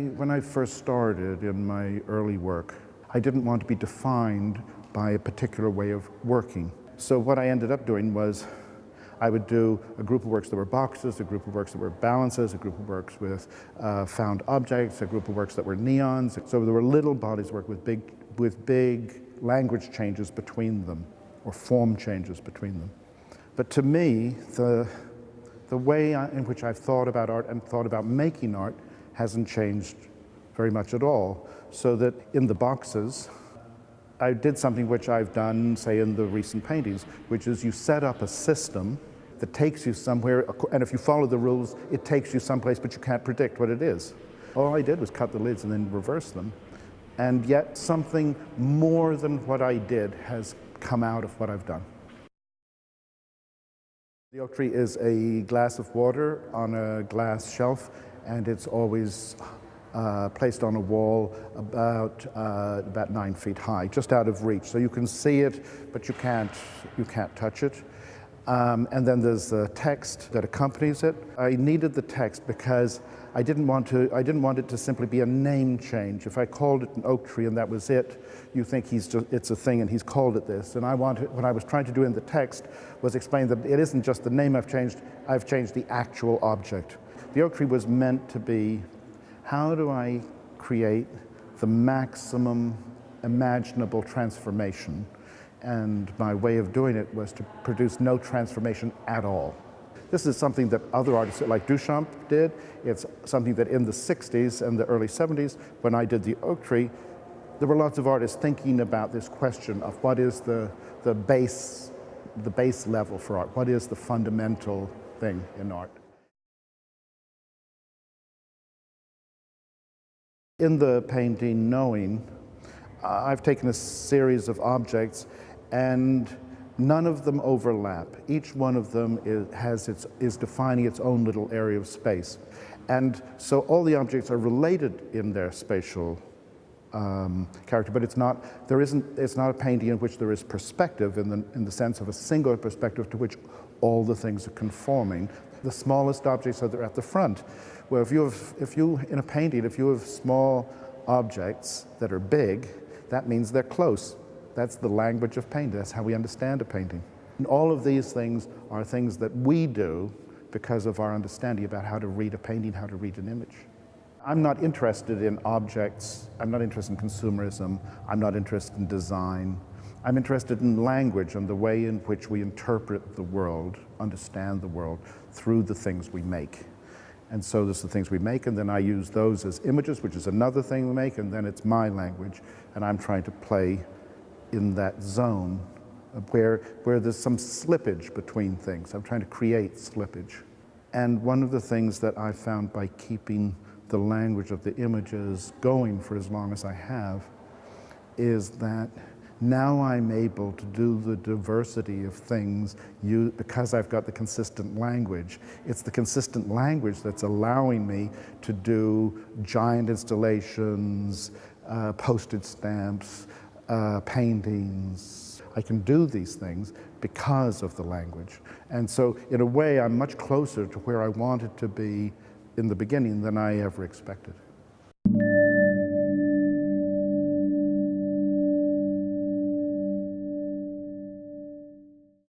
when I first started in my early work, I didn't want to be defined by a particular way of working. So what I ended up doing was I would do a group of works that were boxes, a group of works that were balances, a group of works with found objects, a group of works that were neons. So there were little bodies of work with big language changes between them, or form changes between them. But to me, the way in which I've thought about art and thought about making art hasn't changed very much at all. So that in the boxes, I did something which I've done, say, in the recent paintings, which is you set up a system that takes you somewhere, and if you follow the rules, it takes you someplace, but you can't predict what it is. All I did was cut the lids and then reverse them. And yet something more than what I did has come out of what I've done. The oak tree is a glass of water on a glass shelf, and it's always placed on a wall about 9 feet high, just out of reach. So you can see it, but you can't touch it. And then there's the text that accompanies it. I needed the text because I didn't want it to simply be a name change. If I called it an oak tree and that was it, you think it's a thing and he's called it this. And what I was trying to do in the text was explain that it isn't just the name I've changed the actual object. The oak tree was meant to be, how do I create the maximum imaginable transformation? And my way of doing it was to produce no transformation at all. This is something that other artists like Duchamp did. It's something that in the 60s and the early 70s, when I did the oak tree, there were lots of artists thinking about this question of what is the base level for art? What is the fundamental thing in art? In the painting Knowing, I've taken a series of objects and none of them overlap. Each one of them is defining its own little area of space. And so all the objects are related in their spatial character, but it's not a painting in which there is perspective in the sense of a single perspective to which all the things are conforming. The smallest objects are at the front. Well, in a painting, if you have small objects that are big, that means they're close. That's the language of painting. That's how we understand a painting. And all of these things are things that we do because of our understanding about how to read a painting, how to read an image. I'm not interested in objects. I'm not interested in consumerism. I'm not interested in design. I'm interested in language and the way in which we interpret the world, understand the world through the things we make. And so there's the things we make, and then I use those as images, which is another thing we make, and then it's my language, and I'm trying to play in that zone where there's some slippage between things. I'm trying to create slippage. And one of the things that I found by keeping the language of the images going for as long as I have is that now I'm able to do the diversity of things because I've got the consistent language. It's the consistent language that's allowing me to do giant installations, postage stamps, paintings. I can do these things because of the language. And so in a way, I'm much closer to where I wanted to be in the beginning than I ever expected.